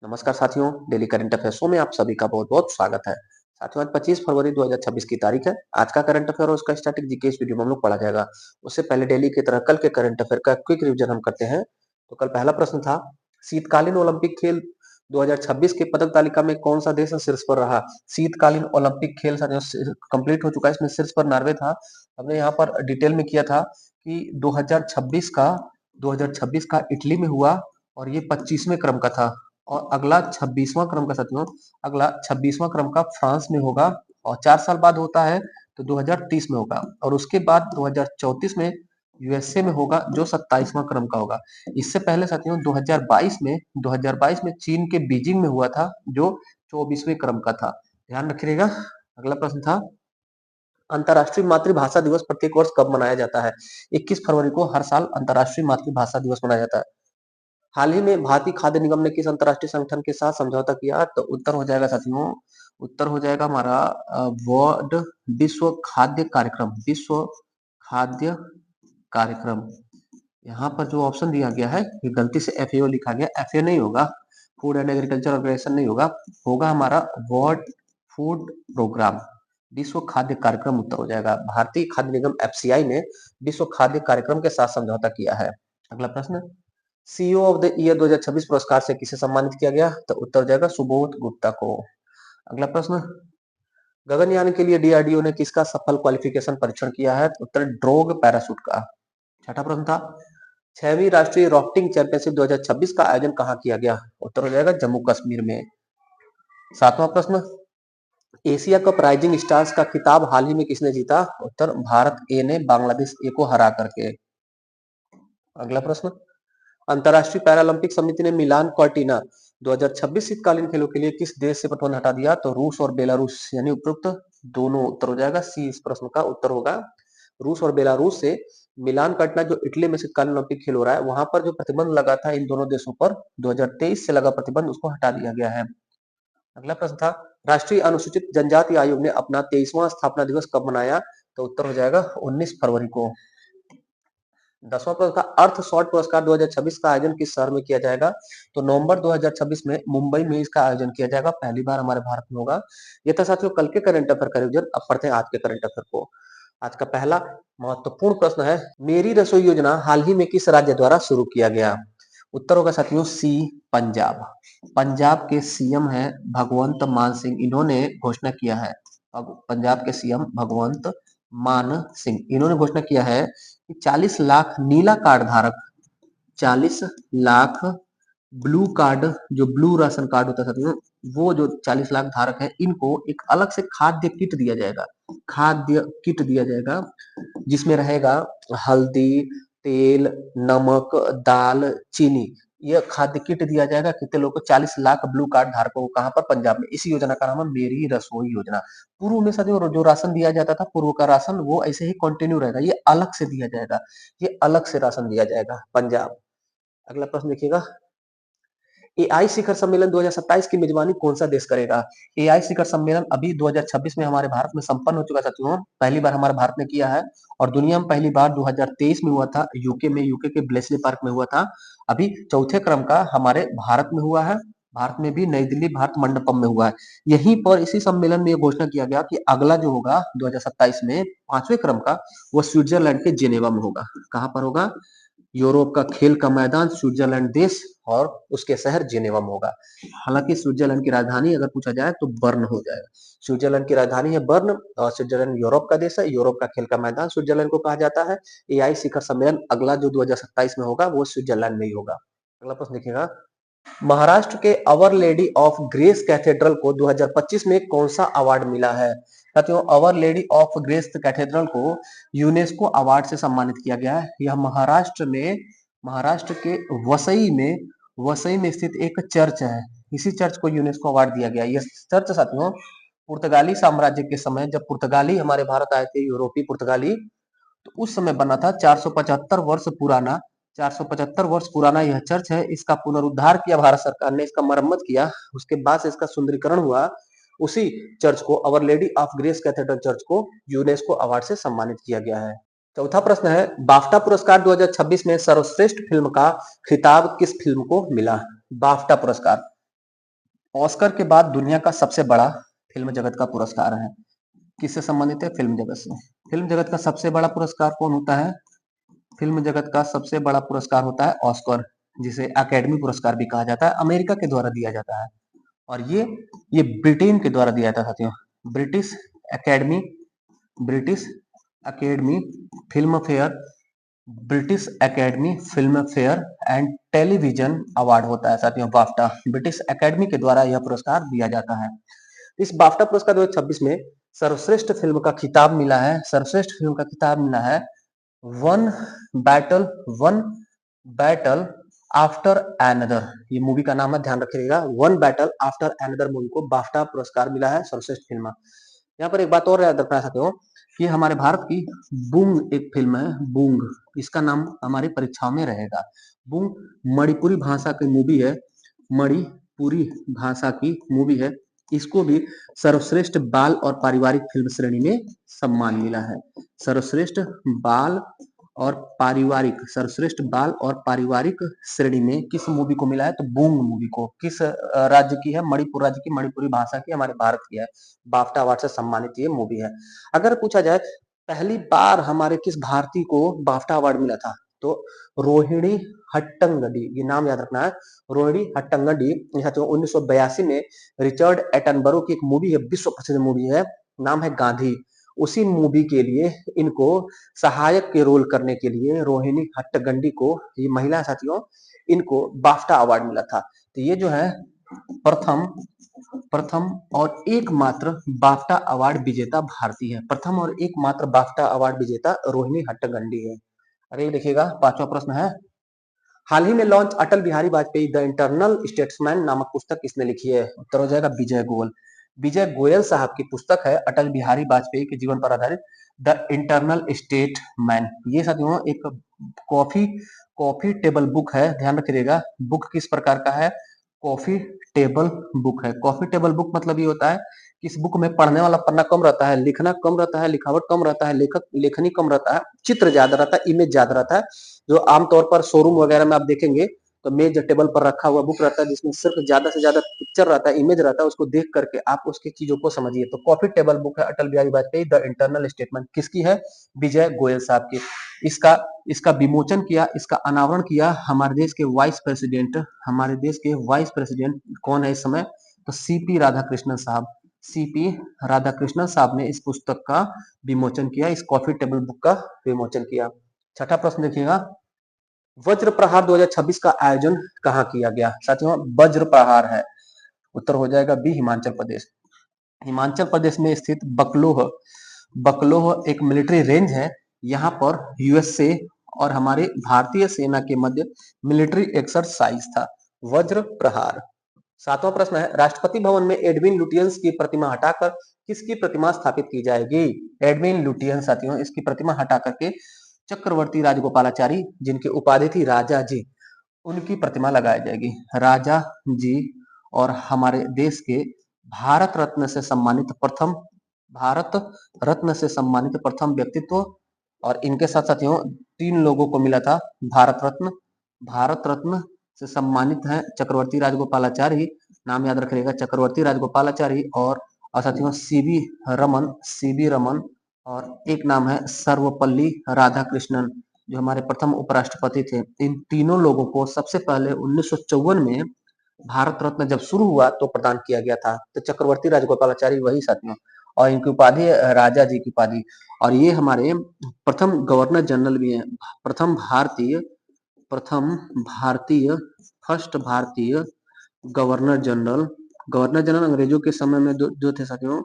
नमस्कार साथियों, daily current affairs में आप सभी का बहुत-बहुत स्वागत है। साथियों, आज 25 फरवरी 2026 की तारीख है। आज का करंट अफेयर और उसका स्टैटिक जीके इस वीडियो में हम लोग पढ़ा जाएगा। उससे पहले डेली की तरह कल के करंट अफेयर का क्विक रिवीजन हम करते हैं। तो कल पहला प्रश्न था, शीतकालीन ओलंपिक खेल 2026 के पदक तालिका में कौन सा देश शीर्ष पर रहा? शीतकालीन ओलंपिक खेल साथियों कंप्लीट हो चुका है, इसमें शीर्ष पर नॉर्वे था। हमने यहाँ पर डिटेल में किया था कि 2026 का इटली में हुआ और ये 25वें क्रम का था। और अगला 26वां क्रम का साथियों, अगला 26वां क्रम का फ्रांस में होगा और 4 साल बाद होता है तो 2030 में होगा और उसके बाद 2034 में यूएसए में होगा जो 27वां क्रम का होगा। इससे पहले साथियों 2022 में चीन के बीजिंग में हुआ था जो 24वें क्रम का था। ध्यान रखिएगा। अगला प्रश्न था, अंतर्राष्ट्रीय मातृभाषा दिवस प्रत्येक वर्ष कब मनाया जाता है? 21 फरवरी को हर साल अंतर्राष्ट्रीय मातृभाषा दिवस मनाया जाता है। हाल ही में भारतीय खाद्य निगम ने किस अंतर्राष्ट्रीय संगठन के साथ समझौता किया? तो उत्तर हो जाएगा साथियों, उत्तर हो जाएगा हमारा वर्ल्ड विश्व खाद्य कार्यक्रम, विश्व खाद्य कार्यक्रम। यहाँ पर जो ऑप्शन दिया गया है ये गलती से एफएओ लिखा गया, एफएओ नहीं होगा, फूड एंड एग्रीकल्चर ऑर्गेनाइजेशन नहीं होगा, होगा हमारा वर्ल्ड फूड प्रोग्राम, विश्व खाद्य कार्यक्रम उत्तर हो जाएगा। भारतीय खाद्य निगम एफसीआई ने विश्व खाद्य कार्यक्रम के साथ समझौता किया है। अगला प्रश्न, सीईओ ऑफ द ईयर 2026 पुरस्कार से किसे सम्मानित किया गया? तो उत्तर हो जाएगा सुबोध गुप्ता को। अगला प्रश्न, गगनयान के लिए डीआरडीओ ने किसका सफल क्वालिफिकेशन परीक्षण किया है? तो उत्तर ड्रोग पैराशूट का। छठा प्रश्न था, 6वीं राष्ट्रीय राफ्टिंग चैंपियनशिप 2026 का आयोजन कहाँ किया गया? उत्तर हो जाएगा जम्मू कश्मीर में। सातवां प्रश्न, एशिया कप राइजिंग स्टार्स का खिताब हाल ही में किसने जीता? उत्तर भारत ए ने बांग्लादेश ए को हरा करके। अगला प्रश्न, अंतर्राष्ट्रीय पैरालंपिक समिति ने मिलान कॉर्टिना 2026 शीतकालीन खेलों के लिए किस देश से प्रतिबंध हटा दिया? तो रूस और बेलारूस, यानी उपरोक्त दोनों। उत्तर हो जाएगा सी, इस प्रश्न का उत्तर होगा रूस और बेलारूस से। मिलान कॉर्टिना जो इटली में शीतकालीन ओलंपिक खेल हो रहा है वहां पर जो प्रतिबंध लगा था इन दोनों देशों पर 2023 से लगा प्रतिबंध उसको हटा दिया गया है। अगला प्रश्न था, राष्ट्रीय अनुसूचित जनजाति आयोग ने अपना 23वां स्थापना दिवस कब मनाया? तो उत्तर हो जाएगा 19 फरवरी को। 10वां प्रश्न था, अर्थ शॉर्ट पुरस्कार 2026 का आयोजन किस शहर में किया जाएगा? तो नवंबर 2026 में मुंबई में इसका आयोजन किया जाएगा, पहली बार हमारे भारत में होगा। ये था साथियों कल के करंट अफेयर का रिवीजन। अब पढ़ते हैं आज के करंट अफेयर को। आज का पहला महत्वपूर्ण प्रश्न है, मेरी रसोई योजना हाल ही में किस राज्य द्वारा शुरू किया गया? उत्तर होगा साथियों सी, पंजाब। पंजाब के सीएम है भगवंत मान सिंह, इन्होंने घोषणा किया है। अब पंजाब के सीएम भगवंत मान सिंह, इन्होंने घोषणा किया है कि 40 लाख नीला कार्ड धारक, 40 लाख ब्लू कार्ड, जो ब्लू राशन कार्ड होता है साथियों, वो जो 40 लाख धारक है इनको एक अलग से खाद्य किट दिया जाएगा। खाद्य किट दिया जाएगा जिसमें रहेगा हल्दी, तेल, नमक, दाल, चीनी। यह खाद्य किट दिया जाएगा कितने लोगों को? 40 लाख ब्लू कार्ड धारकों को। कहां पर? पंजाब में। इसी योजना का नाम है मेरी रसोई योजना। पूर्व में साथियों जो राशन दिया जाता था, पूर्व का राशन वो ऐसे ही कंटिन्यू रहेगा, ये अलग से दिया जाएगा, ये अलग से राशन दिया जाएगा पंजाब। अगला प्रश्न देखिएगा, एआई शिखर सम्मेलन 2027 की मेजबानी कौन सा देश करेगा? एआई शिखर सम्मेलन अभी 2026 में हमारे भारत में संपन्न हो चुका साथियों, पहली बार हमारे भारत ने किया है और दुनिया में पहली बार 2023 में हुआ था, यूके में, यूके के ब्लेसली पार्क में हुआ था। अभी चौथे क्रम का हमारे भारत में हुआ है, भारत में भी नई दिल्ली भारत मंडपम में हुआ है। यहीं पर इसी सम्मेलन में यह घोषणा किया गया कि अगला जो होगा 2027 में 5वें क्रम का, वो स्विट्जरलैंड के जेनेवा में होगा। कहां पर होगा? यूरोप का खेल का मैदान स्विट्जरलैंड देश और उसके शहर जेनेवा में होगा। हालांकि स्विट्जरलैंड की राजधानी अगर पूछा जाए तो बर्न हो जाएगा। स्विट्जरलैंड की राजधानी है बर्न और स्विट्जरलैंड यूरोप का देश है, यूरोप का खेल का मैदान स्विट्जरलैंड को कहा जाता है। एआई शिखर सम्मेलन अगला जो 2027 में होगा वो स्विट्जरलैंड में ही होगा। अगला प्रश्न देखिएगा, महाराष्ट्र के अवर लेडी ऑफ ग्रेस कैथेड्रल को 2025 में कौन सा अवार्ड मिला है? साथियों अवर लेडी ऑफ ग्रेस कैथेड्रल को यूनेस्को अवार्ड से सम्मानित किया गया है। यह महाराष्ट्र में, महाराष्ट्र के वसई में स्थित एक चर्च है, इसी चर्च को यूनेस्को अवार्ड दिया गया। यह चर्च साथियों पुर्तगाली साम्राज्य के समय, जब पुर्तगाली हमारे भारत आए थे, यूरोपीय पुर्तगाली, तो उस समय बना था। 475 वर्ष पुराना, 475 वर्ष पुराना यह चर्च है। इसका पुनरुद्धार किया भारत सरकार ने, इसका मरम्मत किया, उसके बाद से इसका सुंदरीकरण हुआ। उसी चर्च को, Our Lady of Grace Cathedral Church को यूनेस्को अवार्ड से सम्मानित किया गया है। चौथा प्रश्न है, बाफ्टा पुरस्कार 2026 में सर्वश्रेष्ठ फिल्म का खिताब किस फिल्म को मिला? बाफ्टा पुरस्कार, ऑस्कर के बाद दुनिया का सबसे बड़ा फिल्म जगत का पुरस्कार है। किससे संबंधित है? फिल्म जगत से। फिल्म जगत का सबसे बड़ा पुरस्कार कौन होता है? फिल्म जगत का सबसे बड़ा पुरस्कार होता है ऑस्कर, जिसे अकेडमी पुरस्कार भी कहा जाता है, अमेरिका के द्वारा दिया जाता है। और ये ब्रिटेन के द्वारा दिया जाता है साथियों। British academy British academy film fair British academy film fair and television award होता है साथियों, बाफ्टा। ब्रिटिश अकेडमी के द्वारा यह पुरस्कार दिया जाता है। इस बाफ्टा पुरस्कार 2026 में सर्वश्रेष्ठ फिल्म का खिताब मिला है। सर्वश्रेष्ठ फिल्म का खिताब मिला है one one battle after another. ये मूवी का नाम है, ध्यान रखिएगा। One battle after another movie को बाफ्टा पुरस्कार मिला है, सर्वश्रेष्ठ फिल्म। यहाँ पर एक बात और याद रखना चाहते हो कि हमारे भारत की बूंग एक फिल्म है, बूंग। इसका नाम हमारी परीक्षाओं में रहेगा। बूंग मणिपुरी भाषा की मूवी है, मणिपुरी भाषा की मूवी है। इसको भी सर्वश्रेष्ठ बाल और पारिवारिक फिल्म श्रेणी में सम्मान मिला है। सर्वश्रेष्ठ बाल और सर्वश्रेष्ठ बाल और पारिवारिक श्रेणी में किस मूवी को मिला है? तो बूंग मूवी को। किस राज्य की है? मणिपुर राज्य की, मणिपुरी भाषा की, हमारे भारत की है। बाफ्टा अवार्ड से सम्मानित ये मूवी है। अगर पूछा जाए पहली बार हमारे किस भारतीय को बाफ्टा अवार्ड मिला था, तो रोहिणी हट्टंगडी, ये नाम याद रखना है। रोहिणी हट्टंगडी 1982 में रिचर्ड एटनबरो की एक मूवी है, विश्व प्रसिद्ध मूवी है, नाम है गांधी। उसी मूवी के लिए इनको सहायक के रोल करने के लिए रोहिणी हट्टंगडी को, ये महिला साथियों, इनको बाफ्टा अवार्ड मिला था। तो ये जो है प्रथम प्रथम और एकमात्र बाफ्टा अवार्ड विजेता भारतीय है। प्रथम और एकमात्र बाफ्टा अवार्ड विजेता रोहिणी हट्टंगडी है। अरे देखिएगा, पांचवा प्रश्न है, हाल ही में launch Atal Bihari Vajpayee the internal statesman नामक पुस्तक किसने लिखी है? उत्तर हो जाएगा विजय गोयल। विजय गोयल साहब की पुस्तक है अटल बिहारी वाजपेयी के जीवन पर आधारित द इंटरनल स्टेटमैन। ये साथियों एक कॉफी कॉफी टेबल बुक है, ध्यान रखिएगा। बुक किस प्रकार का है? कॉफी टेबल बुक है। कॉफी टेबल बुक मतलब ये होता है कि इस बुक में पढ़ने वाला पन्ना कम रहता है, लिखना कम रहता है, लिखावट कम रहता है, लेखनी कम रहता है, चित्र ज्यादा रहता है, इमेज ज्यादा रहता है। जो आमतौर पर शोरूम वगैरह में आप देखेंगे तो मेज टेबल पर रखा हुआ बुक रहता है, जिसमें सिर्फ ज्यादा से ज्यादा पिक्चर रहता है, इमेज रहता है, उसको देख करके आप उसकी चीजों को समझिए। तो कॉफी टेबल बुक है Atal Bihari Vajpayee the internal statement, किसकी है? विजय गोयल साहब की। इसका इसका विमोचन किया, इसका अनावरण किया हमारे देश के वाइस प्रेसिडेंट कौन है इस समय? तो सीपी राधाकृष्णन साहब। सीपी राधाकृष्णन साहब ने इस पुस्तक का विमोचन किया, इस कॉफी टेबल बुक का विमोचन किया। छठा प्रश्न देखिएगा, वज्र प्रहार 2026 का आयोजन कहाँ किया गया? साथियों वज्र प्रहार है, उत्तर हो जाएगा बी, हिमाचल प्रदेश। हिमाचल प्रदेश में स्थित बकलोह बकलोह एक मिलिट्री रेंज है। यहाँ पर यूएसए और हमारे भारतीय सेना के मध्य मिलिट्री एक्सरसाइज था, वज्र प्रहार। सातवां प्रश्न है, राष्ट्रपति भवन में एडविन लुटियंस की प्रतिमा हटाकर किसकी प्रतिमा स्थापित की जाएगी? एडविन लुटियंस साथियों, इसकी प्रतिमा हटा करके चक्रवर्ती राजगोपालाचारी, जिनकी उपाधि थी राजा जी, उनकी प्रतिमा लगाई जाएगी। राजा जी और हमारे देश के भारत रत्न से सम्मानित प्रथम भारत रत्न से सम्मानित प्रथम व्यक्तित्व, और इनके साथ साथियों तीन लोगों को मिला था भारत रत्न से सम्मानित है चक्रवर्ती राजगोपालाचारी, नाम याद रखिएगा, चक्रवर्ती राजगोपालाचारी। और साथियों सीबी रमन, और एक नाम है सर्वपल्ली राधाकृष्णन, जो हमारे प्रथम उपराष्ट्रपति थे। इन तीनों लोगों को सबसे पहले 1954 में भारत रत्न जब शुरू हुआ तो प्रदान किया गया था। तो चक्रवर्ती राजगोपालाचारी वही साथियों, और इनकी उपाधि है राजा जी की उपाधि। और ये हमारे प्रथम गवर्नर जनरल भी हैं, प्रथम भारतीय फर्स्ट भारतीय गवर्नर जनरल अंग्रेजों के समय में जो थे साथियों,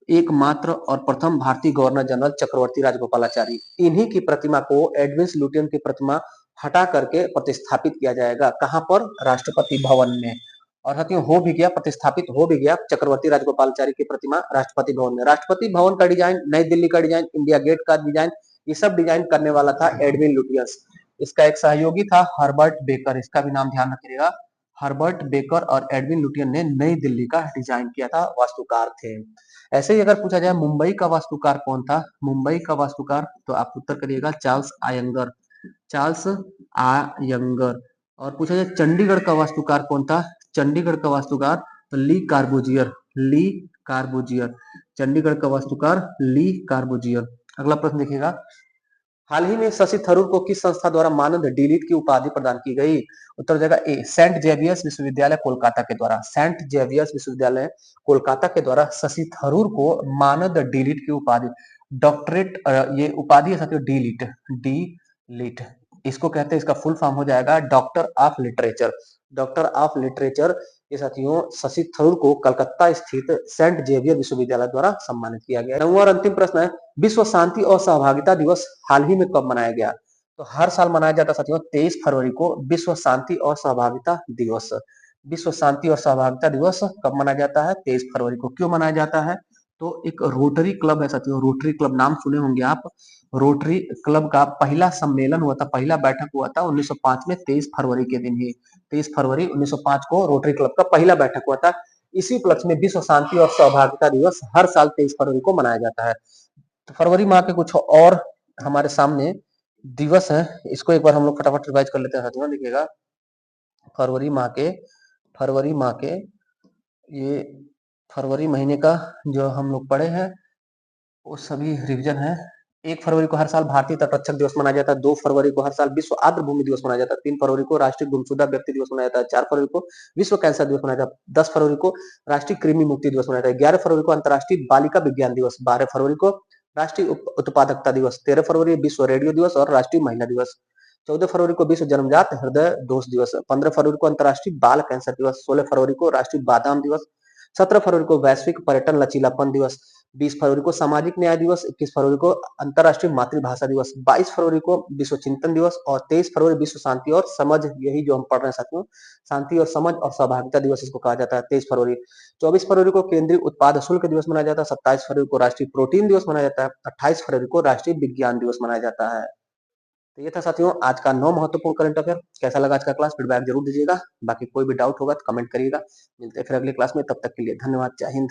एकमात्र और प्रथम भारतीय गवर्नर जनरल चक्रवर्ती राजगोपालाचारी। इन्हीं की प्रतिमा को, एडविन लुटियन की प्रतिमा हटा करके प्रतिस्थापित किया जाएगा। कहां पर? राष्ट्रपति भवन में। और साथियों हो भी गया, प्रतिस्थापित हो भी गया चक्रवर्ती राजगोपालाचारी की प्रतिमा राष्ट्रपति भवन में। राष्ट्रपति भवन का डिजाइन, नई दिल्ली का डिजाइन, इंडिया गेट का डिजाइन, ये सब डिजाइन करने वाला था एडविन लुटियंस। इसका एक सहयोगी था हर्बर्ट बेकर, इसका भी नाम ध्यान रखिएगा। हर्बर्ट बेकर और एडविन लुटियन ने नई दिल्ली का डिजाइन किया था, वास्तुकार थे। ऐसे ही अगर पूछा जाए मुंबई का वास्तुकार कौन था? मुंबई का वास्तुकार, तो आप उत्तर करिएगा चार्ल्स आयंगर। और पूछा जाए चंडीगढ़ का वास्तुकार कौन था? चंडीगढ़ का वास्तुकार ली कार्बूजियर, ली कार्बूजियर, चंडीगढ़ का वास्तुकार ली कार्बूजियर। अगला प्रश्न देखिएगा, हाल ही में शशि थरूर को किस संस्था द्वारा मानद डीलिट की उपाधि प्रदान की गई? उत्तर हो जाएगा ए, सेंट जेवियर्स विश्वविद्यालय कोलकाता के द्वारा, सेंट जेवियर्स विश्वविद्यालय कोलकाता के द्वारा शशि थरूर को मानद डीलिट की उपाधि, डॉक्टरेट, ये उपाधि है साथियों डीलिट, डी लिट, इसको कहते हैं, इसका फुल फॉर्म हो जाएगा doctor of literature, doctor of literature. ये साथियों शशि थरूर को कलकत्ता स्थित सेंट जेवियर विश्वविद्यालय द्वारा सम्मानित किया गया। नौवां और अंतिम प्रश्न है, विश्व शांति और सहभागिता दिवस हाल ही में कब मनाया गया? तो हर साल मनाया जाता है साथियों 23 फरवरी को विश्व शांति और सहभागिता दिवस। विश्व शांति और सहभागिता दिवस कब मनाया जाता है? 23 फरवरी को। क्यों मनाया जाता है? तो एक रोटरी क्लब है साथियों, रोटरी क्लब नाम सुने होंगे आप, रोटरी क्लब का पहला सम्मेलन हुआ था, पहला बैठक हुआ था 1905 में, 23 फरवरी के दिन ही, 23 फरवरी 1905 को रोटरी क्लब का पहला बैठक हुआ था। इसी उपलक्ष्य में विश्व शांति और सहभागिता दिवस हर साल 23 फरवरी को मनाया जाता है। तो फरवरी माह के कुछ और हमारे सामने दिवस है, इसको एक बार हम लोग फटाफट रिवाइज कर लेते हैं साथियों। देखिएगा, फरवरी माह के, फरवरी माह के, ये फरवरी महीने का जो हम लोग पढ़े हैं वो सभी रिवीजन है। 1 फरवरी को हर साल भारतीय तटरक्षक दिवस मनाया जाता है। 2 फरवरी को हर साल विश्व आर्द्र भूमि दिवस मनाया जाता है। 3 फरवरी को राष्ट्रीय गुमशुदा व्यक्ति दिवस मनाया जाता है। 4 फरवरी को विश्व कैंसर दिवस मनाया जाता है। 10 फरवरी को राष्ट्रीय कृमि मुक्ति दिवस मनाया जाता है। 11 फरवरी को अंतर्राष्ट्रीय बालिका विज्ञान दिवस। 12 फरवरी को राष्ट्रीय उत्पादकता दिवस। 13 फरवरी विश्व रेडियो दिवस और राष्ट्रीय महिला दिवस। 14 फरवरी को विश्व जन्मजात हृदय दोष दिवस। 15 फरवरी को अंतर्राष्ट्रीय बाल कैंसर दिवस। 16 फरवरी को राष्ट्रीय बादाम दिवस। 17 फरवरी को वैश्विक पर्यटन लचीलापन दिवस। 20 फरवरी को सामाजिक न्याय दिवस। 21 फरवरी को अंतर्राष्ट्रीय मातृभाषा दिवस। 22 फरवरी को विश्व चिंतन दिवस और 23 फरवरी विश्व शांति और समझ, यही जो हम पढ़ रहे हैं साथियों, शांति और समझ और सहभागिता दिवस इसको कहा जाता है 23 फरवरी। 24 फरवरी को केंद्रीय उत्पाद शुल्क दिवस मनाया जाता है। 27 फरवरी को राष्ट्रीय प्रोटीन दिवस मनाया जाता है। 28 फरवरी को राष्ट्रीय विज्ञान दिवस मनाया जाता है। तो ये था साथियों आज का 9 महत्वपूर्ण करंट अफेयर। कैसा लगा आज का क्लास? फीडबैक जरूर दीजिएगा। बाकी कोई भी डाउट होगा तो कमेंट करिएगा। मिलते हैं फिर अगली क्लास में, तब तक के लिए धन्यवाद। जय हिंद।